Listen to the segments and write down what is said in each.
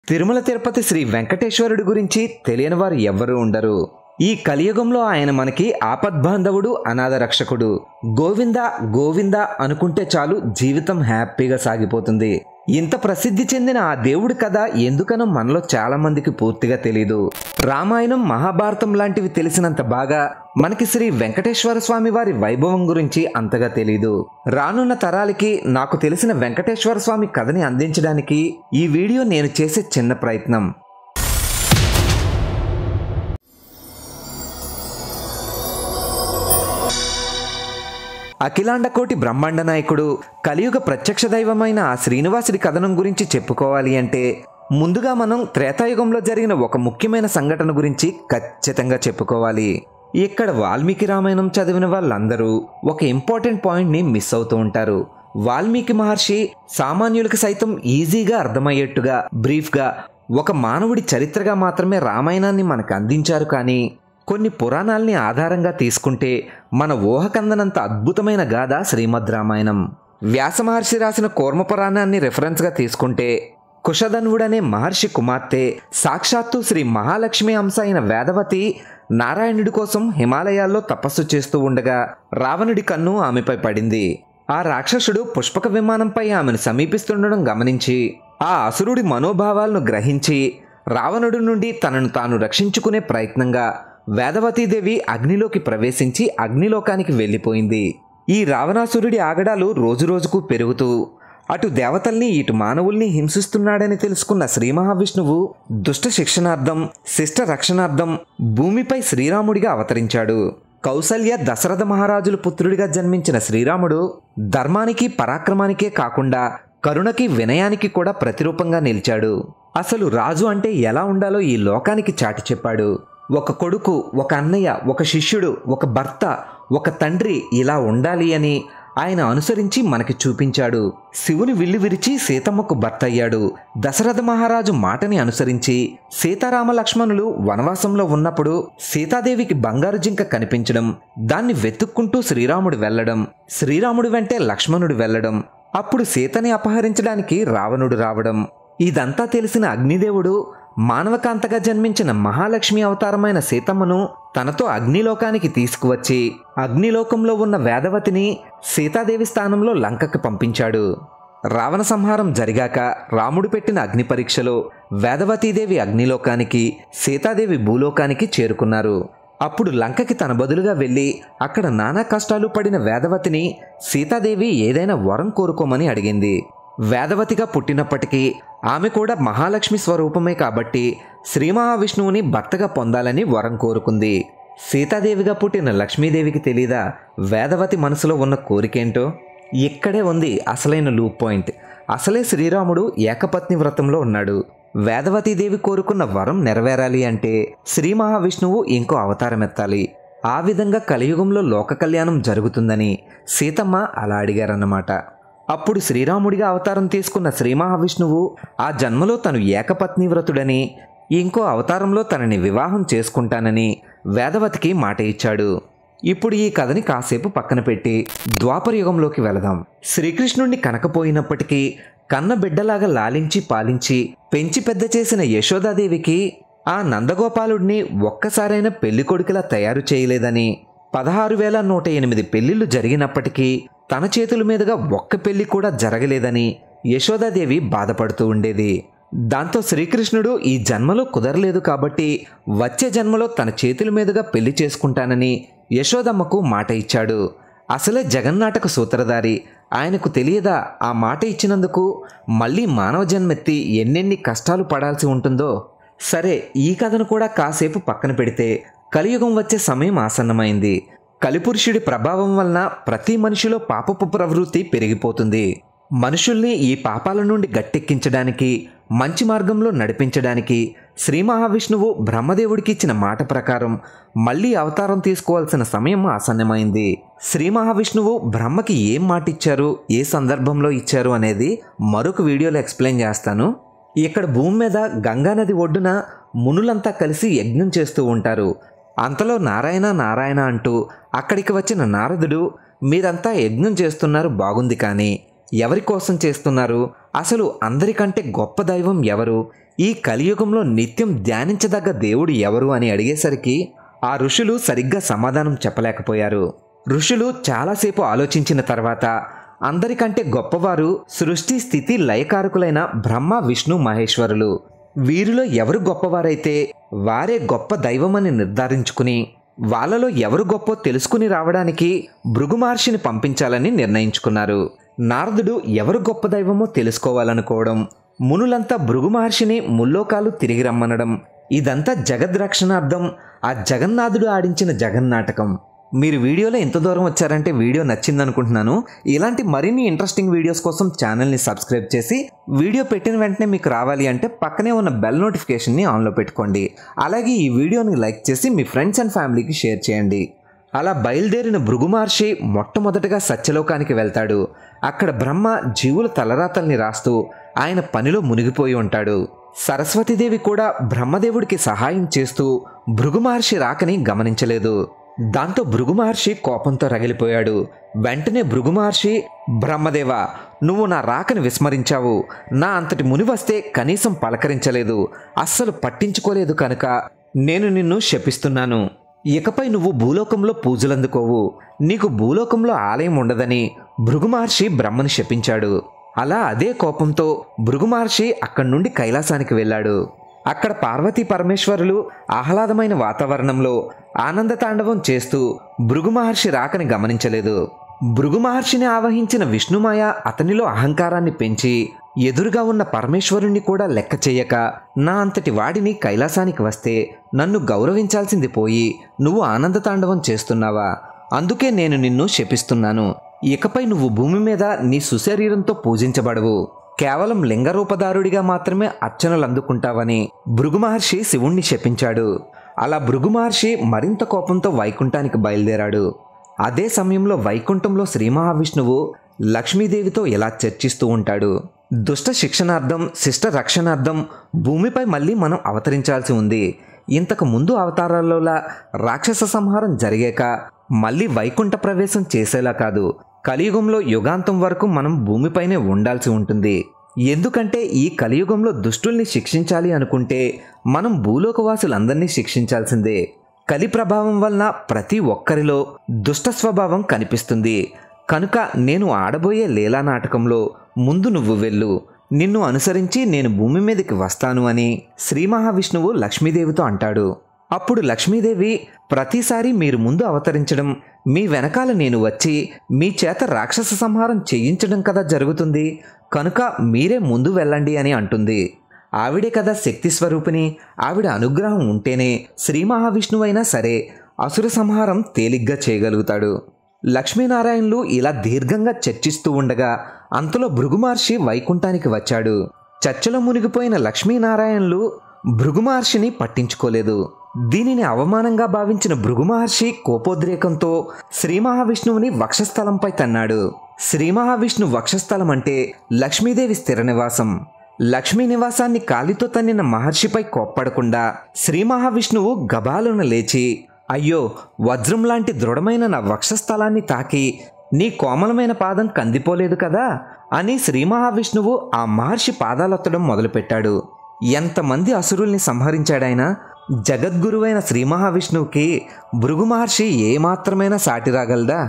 తిరుమల తిరుపతి శ్రీ వెంకటేశ్వరుడి గురించి తెలియని వారు ఎవ్వరూ ఉండరు. ఈ కలియుగంలో ఆయన మనకి ఆపద్బాంధవుడు, అనాథ రక్షకుడు. గోవింద గోవింద అనుకుంటే చాలు జీవితం హ్యాపీగా సాగిపోతుంది. ఇంత ప్రసిద్ధి చెందిన ఆ దేవుడి కథ ఎందుకనో మనలో చాలా మందికి పూర్తిగా తెలీదు. రామాయణం, మహాభారతం లాంటివి తెలిసినంత బాగా మనకి శ్రీ వెంకటేశ్వర స్వామి వారి వైభవం గురించి అంతగా తెలీదు. రానున్న తరాలకి నాకు తెలిసిన వెంకటేశ్వర స్వామి కథని అందించడానికి ఈ వీడియో నేను చేసే చిన్న ప్రయత్నం. అఖిలాండకోటి బ్రహ్మాండ నాయకుడు, కలియుగ ప్రత్యక్ష దైవమైన ఆ శ్రీనివాసుడి కథనం గురించి చెప్పుకోవాలి అంటే ముందుగా మనం త్రేతాయుగంలో జరిగిన ఒక ముఖ్యమైన సంఘటన గురించి ఖచ్చితంగా చెప్పుకోవాలి. ఇక్కడ వాల్మీకి రామాయణం చదివిన వాళ్ళందరూ ఒక ఇంపార్టెంట్ పాయింట్ని మిస్ అవుతూ ఉంటారు. వాల్మీకి మహర్షి సామాన్యులకు సైతం ఈజీగా అర్థమయ్యేట్టుగా, బ్రీఫ్గా ఒక మానవుడి చరిత్రగా మాత్రమే రామాయణాన్ని మనకు అందించారు. కానీ కొన్ని పురాణాల్ని ఆధారంగా తీసుకుంటే మన ఊహకందనంత అద్భుతమైన గాథ శ్రీమద్ రామాయణం. వ్యాస మహర్షి రాసిన కూర్మ పురాణాన్ని రెఫరెన్స్గా తీసుకుంటే కుశధన్వుడనే మహర్షి కుమార్తె సాక్షాత్తు శ్రీ మహాలక్ష్మి అంశ అయిన వేదవతి నారాయణుడి కోసం హిమాలయాల్లో తపస్సు చేస్తూ ఉండగా రావణుడి కన్ను ఆమెపై పడింది. ఆ రాక్షసుడు పుష్పక విమానంపై ఆమెను సమీపిస్తుండడం గమనించి ఆ అసురుడి మనోభావాలను గ్రహించి రావణుడి నుండి తనను తాను రక్షించుకునే ప్రయత్నంగా వేదవతీదేవి అగ్నిలోకి ప్రవేశించి అగ్నిలోకానికి వెళ్ళిపోయింది. ఈ రావణాసురుడి ఆగడాలు రోజురోజుకు పెరుగుతూ అటు దేవతల్ని ఇటు మానవుల్ని హింసిస్తున్నాడని తెలుసుకున్న శ్రీ మహావిష్ణువు దుష్ట శిక్షణార్థం, శిష్ట రక్షణార్థం భూమిపై శ్రీరాముడిగా అవతరించాడు. కౌసల్య, దశరథ మహారాజుల పుత్రుడిగా జన్మించిన శ్రీరాముడు ధర్మానికి, పరాక్రమానికే కాకుండా కరుణకి, వినయానికి కూడా ప్రతిరూపంగా నిలిచాడు. అసలు రాజు అంటే ఎలా ఉండాలో ఈ లోకానికి చాటి చెప్పాడు. ఒక కొడుకు, ఒక అన్నయ్య, ఒక శిష్యుడు, ఒక భర్త, ఒక తండ్రి ఇలా ఉండాలి అని ఆయన అనుసరించి మనకి చూపించాడు. శివుని విల్లు విరిచి సీతమ్మకు భర్త అయ్యాడు. దశరథ మహారాజు మాటని అనుసరించి సీతారామ లక్ష్మణులు వనవాసంలో ఉన్నప్పుడు సీతాదేవికి బంగారు జింక కనిపించడం, దాన్ని వెతుక్కుంటూ శ్రీరాముడు వెళ్లడం, శ్రీరాముడు వెంటే లక్ష్మణుడు వెళ్లడం, అప్పుడు సీతని అపహరించడానికి రావణుడు రావడం. ఇదంతా తెలిసిన అగ్నిదేవుడు మానవకాంతగా జన్మించిన మహాలక్ష్మి అవతారమైన సీతమ్మను తనతో అగ్నిలోకానికి తీసుకువచ్చి అగ్నిలోకంలో ఉన్న వేదవతిని సీతాదేవి స్థానంలో లంకకు పంపించాడు. రావణ సంహారం జరిగాక రాముడు పెట్టిన అగ్ని పరీక్షలో వేదవతీదేవి అగ్నిలోకానికి, సీతాదేవి భూలోకానికి చేరుకున్నారు. అప్పుడు లంకకి తన బదులుగా వెళ్ళి అక్కడ నానా కష్టాలు పడిన వేదవతిని సీతాదేవి ఏదైనా వరం కోరుకోమని అడిగింది. వేదవతిగా పుట్టినప్పటికీ ఆమె కూడా మహాలక్ష్మి స్వరూపమే కాబట్టి శ్రీ మహావిష్ణువుని భర్తగా పొందాలని వరం కోరుకుంది. సీతాదేవిగా పుట్టిన లక్ష్మీదేవికి తెలీదా వేదవతి మనసులో ఉన్న కోరికేంటో? ఇక్కడే ఉంది అసలైన లూప్ పాయింట్. అసలే శ్రీరాముడు ఏకపత్ని వ్రతంలో ఉన్నాడు. వేదవతీదేవి కోరుకున్న వరం నెరవేరాలి అంటే శ్రీ మహావిష్ణువు ఇంకో అవతారం ఎత్తాలి. ఆ విధంగా కలియుగంలో లోక కళ్యాణం జరుగుతుందని సీతమ్మ అలా అడిగారన్నమాట. అప్పుడు శ్రీరాముడిగా అవతారం తీసుకున్న శ్రీ మహావిష్ణువు ఆ జన్మలో తను ఏకపత్ని వ్రతుడని, ఇంకో అవతారంలో తనని వివాహం చేసుకుంటానని వేదవతికి మాట ఇచ్చాడు. ఇప్పుడు ఈ కథని కాసేపు పక్కన పెట్టి ద్వాపర యుగంలోకి వెళదాం. శ్రీకృష్ణుణ్ణి కనకపోయినప్పటికీ కన్న బిడ్డలాగా లాలించి పాలించి పెంచి పెద్ద చేసిన యశోదాదేవికి ఆ నందగోపాలుడిని ఒక్కసారైనా పెళ్లి కొడుకులా తయారు చేయలేదని, 16,108 పెళ్లిళ్లు జరిగినప్పటికీ తన చేతుల మీదుగా ఒక్క పెళ్లి కూడా జరగలేదని యశోదాదేవి బాధపడుతూ ఉండేది. దాంతో శ్రీకృష్ణుడు ఈ జన్మలో కుదరలేదు కాబట్టి వచ్చే జన్మలో తన చేతుల మీదుగా పెళ్లి చేసుకుంటానని యశోదమ్మకు మాట ఇచ్చాడు. అసలే జగన్నాటక సూత్రధారి. ఆయనకు తెలియదా ఆ మాట ఇచ్చినందుకు మళ్ళీ మానవ జన్మెత్తి ఎన్నెన్ని కష్టాలు పడాల్సి ఉంటుందో? సరే, ఈ కథను కూడా కాసేపు పక్కన పెడితే కలియుగం వచ్చే సమయం ఆసన్నమైంది. కలిపురుషుడి ప్రభావం వలన ప్రతి మనిషిలో పాపపు ప్రవృత్తి పెరిగిపోతుంది. మనుషుల్ని ఈ పాపాల నుండి గట్టెక్కించడానికి, మంచి మార్గంలో నడిపించడానికి శ్రీ మహావిష్ణువు బ్రహ్మదేవుడికి ఇచ్చిన మాట ప్రకారం మళ్ళీ అవతారం తీసుకోవాల్సిన సమయం ఆసన్నమైంది. శ్రీ మహావిష్ణువు బ్రహ్మకి ఏం మాట ఇచ్చారు, ఏ సందర్భంలో ఇచ్చారు అనేది మరొక వీడియోలో ఎక్స్ప్లెయిన్ చేస్తాను. ఇక్కడ భూమి మీద గంగానది ఒడ్డున మునులంతా కలిసి యజ్ఞం చేస్తూ ఉంటారు. అంతలో నారాయణ నారాయణ అంటూ అక్కడికి వచ్చిన నారదుడు, మీరంతా యజ్ఞం చేస్తున్నారు బాగుంది, కానీ ఎవరి కోసం చేస్తున్నారు? అసలు అందరికంటే గొప్ప దైవం ఎవరు? ఈ కలియుగంలో నిత్యం ధ్యానించదగ్గ దేవుడు ఎవరు అని అడిగేసరికి ఆ ఋషులు సరిగ్గా సమాధానం చెప్పలేకపోయారు. ఋషులు చాలాసేపు ఆలోచించిన తర్వాత అందరికంటే గొప్పవారు సృష్టి స్థితి లయకారకులైన బ్రహ్మ విష్ణు మహేశ్వరులు. వీరిలో ఎవరు గొప్పవారైతే వారే గొప్ప దైవమని నిర్ధారించుకుని వాళ్ళలో ఎవరు గొప్పో తెలుసుకుని రావడానికి భృగు మహర్షిని పంపించాలని నిర్ణయించుకున్నారు. నారదుడు ఎవరు గొప్ప దైవమో తెలుసుకోవాలనుకోవడం, మునులంతా భృగు మహర్షిని ముల్లోకాలు తిరిగి రమ్మనడం, ఇదంతా జగద్రక్షణార్థం ఆ జగన్నాథుడు ఆడించిన జగన్నాటకం. మీరు వీడియోలో ఎంత దూరం వచ్చారంటే వీడియో నచ్చిందనుకుంటున్నాను. ఇలాంటి మరిన్ని ఇంట్రెస్టింగ్ వీడియోస్ కోసం ఛానల్ని సబ్స్క్రైబ్ చేసి వీడియో పెట్టిన వెంటనే మీకు రావాలి అంటే పక్కనే ఉన్న బెల్ నోటిఫికేషన్ని ఆన్లో పెట్టుకోండి. అలాగే ఈ వీడియోని లైక్ చేసి మీ ఫ్రెండ్స్ అండ్ ఫ్యామిలీకి షేర్ చేయండి. అలా బయలుదేరిన భృగు మహర్షి మొట్టమొదటగా సత్యలోకానికి వెళ్తాడు. అక్కడ బ్రహ్మ జీవుల తలరాతల్ని రాస్తూ ఆయన పనిలో మునిగిపోయి ఉంటాడు. సరస్వతీదేవి కూడా బ్రహ్మదేవుడికి సహాయం చేస్తూ భృగు మహర్షి రాకని గమనించలేదు. దాంతో భృగు మహర్షి కోపంతో రగిలిపోయాడు. వెంటనే భృగు మహర్షి, బ్రహ్మదేవా, నువ్వు నా రాకని విస్మరించావు. నా అంతటి ముని వస్తే కనీసం పలకరించలేదు, అస్సలు పట్టించుకోలేదు కనుక నేను నిన్ను శపిస్తున్నాను. ఇకపై నువ్వు భూలోకంలో పూజలందుకోవు, నీకు భూలోకంలో ఆలయం ఉండదని భృగు మహర్షి బ్రహ్మని శపించాడు. అలా అదే కోపంతో భృగు మహర్షి అక్కడి నుండి కైలాసానికి వెళ్ళాడు. అక్కడ పార్వతీ పరమేశ్వరులు ఆహ్లాదమైన వాతావరణంలో ఆనందతాండవం చేస్తూ భృగు మహర్షి రాకని గమనించలేదు. భృగు మహర్షిని ఆవహించిన విష్ణుమాయ అతనిలో అహంకారాన్ని పెంచి ఎదురుగా ఉన్న పరమేశ్వరుణ్ణి కూడా లెక్క చేయక, నా అంతటి వాడిని కైలాసానికి వస్తే నన్ను గౌరవించాల్సింది పోయి నువ్వు ఆనందతాండవం చేస్తున్నావా? అందుకే నేను నిన్ను శపిస్తున్నాను. ఇకపై నువ్వు భూమి మీద నీ సుశరీరంతో పూజించబడవు, కేవలం లింగరూపదారుడిగా మాత్రమే అర్చనలు అందుకుంటావని భృగు మహర్షి శివుణ్ణి శపించాడు. అలా భృగు మహర్షి మరింత కోపంతో వైకుంఠానికి బయలుదేరాడు. అదే సమయంలో వైకుంఠంలో శ్రీ మహావిష్ణువు లక్ష్మీదేవితో ఇలా చర్చిస్తూ ఉంటాడు. దుష్ట శిక్షణార్థం, శిష్ట రక్షణార్థం భూమిపై మళ్ళీ మనం అవతరించాల్సి ఉంది. ఇంతకు ముందు అవతారాల్లోలా రాక్షస సంహారం జరిగాక మళ్ళీ వైకుంఠ ప్రవేశం చేసేలా కాదు, కలియుగంలో యుగాంతం వరకు మనం భూమిపైనే ఉండాల్సి ఉంటుంది. ఎందుకంటే ఈ కలియుగంలో దుష్టుల్ని శిక్షించాలి అనుకుంటే మనం భూలోకవాసులందరినీ శిక్షించాల్సిందే. కలి ప్రభావం వలన ప్రతి ఒక్కరిలో దుష్ట స్వభావం కనిపిస్తుంది. కనుక నేను ఆడబోయే లీలా నాటకంలో ముందు నువ్వు వెళ్ళు, నిన్ను అనుసరించి నేను భూమి మీదకి వస్తాను అని శ్రీ మహావిష్ణువు లక్ష్మీదేవితో అంటాడు. అప్పుడు లక్ష్మీదేవి, ప్రతిసారి మీరు ముందు అవతరించడం, మీ వెనకాల నేను వచ్చి మీ చేత రాక్షస సంహారం చేయించడం కదా జరుగుతుంది, కనుక మీరే ముందు వెళ్ళండి అని అంటుంది. ఆవిడే కదా శక్తి స్వరూపిణి. ఆవిడ అనుగ్రహం ఉంటేనే శ్రీ మహావిష్ణువైనా సరే అసుర సంహారం తేలిగ్గా చేయగలుగుతాడు. లక్ష్మీనారాయణులు ఇలా దీర్ఘంగా చర్చిస్తూ ఉండగా అంతలో భృగు మహర్షి వైకుంఠానికి వచ్చాడు. చర్చలో మునిగిపోయిన లక్ష్మీనారాయణులు భృగు మహర్షిని పట్టించుకోలేదు. దీనిని అవమానంగా భావించిన భృగు మహర్షి కోపోద్రేకంతో శ్రీ మహావిష్ణువుని వక్షస్థలంపై తన్నాడు. శ్రీ మహావిష్ణు వక్షస్థలం అంటే లక్ష్మీదేవి స్థిర నివాసం. లక్ష్మీ నివాసాన్ని కాలితో తన్నిన మహర్షిపై కోప్పడకుండా శ్రీ మహావిష్ణువు గబాలున లేచి, అయ్యో, వజ్రం లాంటి దృఢమైన నా వక్షస్థలాన్ని తాకి నీ కోమలమైన పాదం కందిపోలేదు కదా అని శ్రీ మహావిష్ణువు ఆ మహర్షి పాదాలొత్తడం మొదలుపెట్టాడు. ఎంతమంది అసురుల్ని సంహరించాడైనా జగద్గురువైన శ్రీ మహావిష్ణువుకి భృగు మహర్షి ఏమాత్రమైనా సాటి రాగలదా?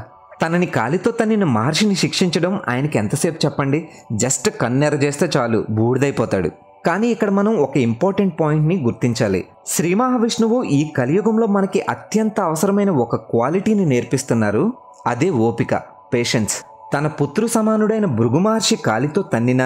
తనని కాలితో తన్నిన మహర్షిని శిక్షించడం ఆయనకి ఎంతసేపు చెప్పండి? జస్ట్ కన్నెర చేస్తే చాలు, బూడిదైపోతాడు. కానీ ఇక్కడ మనం ఒక ఇంపార్టెంట్ పాయింట్ని గుర్తించాలి. శ్రీ మహావిష్ణువు ఈ కలియుగంలో మనకి అత్యంత అవసరమైన ఒక క్వాలిటీని నేర్పిస్తున్నారు. అదే ఓపిక, పేషెన్స్. తన పుత్రు సమానుడైన భృగు మహర్షి కాలితో తన్నిన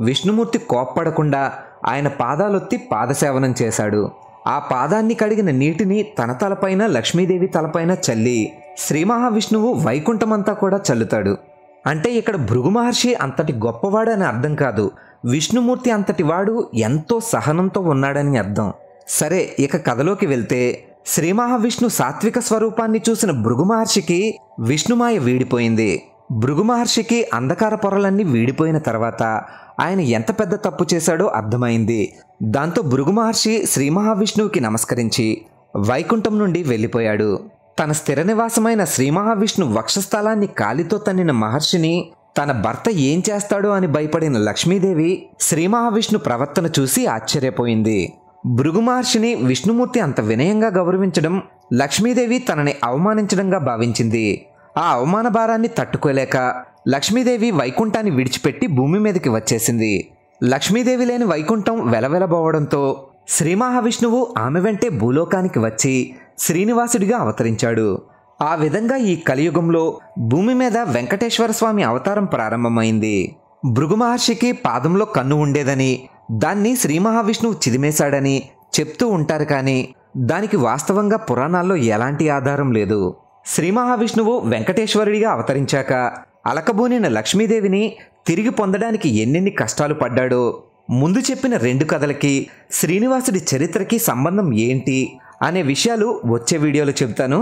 విష్ణుమూర్తి కోప్పడకుండా ఆయన పాదాలొత్తి పాదసేవనం చేశాడు. ఆ పాదాన్ని కడిగిన నీటిని తన తలపైన లక్ష్మీదేవి తలపైన చల్లి శ్రీ మహావిష్ణువు వైకుంఠమంతా కూడా చల్లుతాడు. అంటే ఇక్కడ భృగు మహర్షి అంతటి గొప్పవాడని అర్థం కాదు, విష్ణుమూర్తి అంతటి వాడు ఎంతో సహనంతో ఉన్నాడని అర్థం. సరే, ఇక కథలోకి వెళ్తే శ్రీ మహావిష్ణు సాత్విక స్వరూపాన్ని చూసిన భృగు మహర్షికి విష్ణుమాయ వీడిపోయింది. భృగు మహర్షికి అంధకార పొరలన్నీ వీడిపోయిన తర్వాత ఆయన ఎంత పెద్ద తప్పు చేశాడో అర్థమైంది. దాంతో భృగు మహర్షి శ్రీ మహావిష్ణువుకి నమస్కరించి వైకుంఠం నుండి వెళ్ళిపోయాడు. తన స్థిర నివాసమైన శ్రీ మహావిష్ణు వక్షస్థలాన్ని కాలితో తన్నిన మహర్షిని తన భర్త ఏం చేస్తాడో అని భయపడిన లక్ష్మీదేవి శ్రీ మహావిష్ణు ప్రవర్తన చూసి ఆశ్చర్యపోయింది. భృగు మహర్షిని విష్ణుమూర్తి అంత వినయంగా గౌరవించడం లక్ష్మీదేవి తనని అవమానించడంగా భావించింది. ఆ అవమాన భారాన్ని తట్టుకోలేక లక్ష్మీదేవి వైకుంఠాన్ని విడిచిపెట్టి భూమి మీదకి వచ్చేసింది. లక్ష్మీదేవి లేని వైకుంఠం వెలవెలబోవడంతో శ్రీ మహావిష్ణువు ఆమె వెంటే భూలోకానికి వచ్చి శ్రీనివాసుడిగా అవతరించాడు. ఆ విధంగా ఈ కలియుగంలో భూమి మీద వెంకటేశ్వర స్వామి అవతారం ప్రారంభమైంది. భృగు మహర్షికి పాదంలో కన్ను ఉండేదని, దాన్ని శ్రీ మహావిష్ణువు చిదిమేశాడని చెప్తూ ఉంటారు. కానీ దానికి వాస్తవంగా పురాణాల్లో ఎలాంటి ఆధారం లేదు. శ్రీ మహావిష్ణువు వెంకటేశ్వరుడిగా అవతరించాక అలకబూనిన లక్ష్మీదేవిని తిరిగి పొందడానికి ఎన్నెన్ని కష్టాలు పడ్డాడో, ముందు చెప్పిన 2 కథలకి శ్రీనివాసుడి చరిత్రకి సంబంధం ఏంటి అనే విషయాలు వచ్చే వీడియోలో చెబుతాను.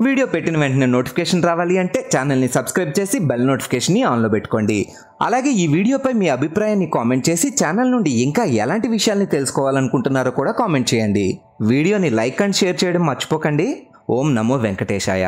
వీడియో పెట్టిన వెంటనే నోటిఫికేషన్ రావాలి అంటే ఛానల్ని సబ్స్క్రైబ్ చేసి బెల్ నోటిఫికేషన్ని ఆన్లో పెట్టుకోండి. అలాగే ఈ వీడియోపై మీ అభిప్రాయాన్ని కామెంట్ చేసి ఛానల్ నుండి ఇంకా ఎలాంటి విషయాల్ని తెలుసుకోవాలనుకుంటున్నారో కూడా కామెంట్ చేయండి. వీడియోని లైక్ అండ్ షేర్ చేయడం మర్చిపోకండి. ఓం నమో వెంకటేశాయ.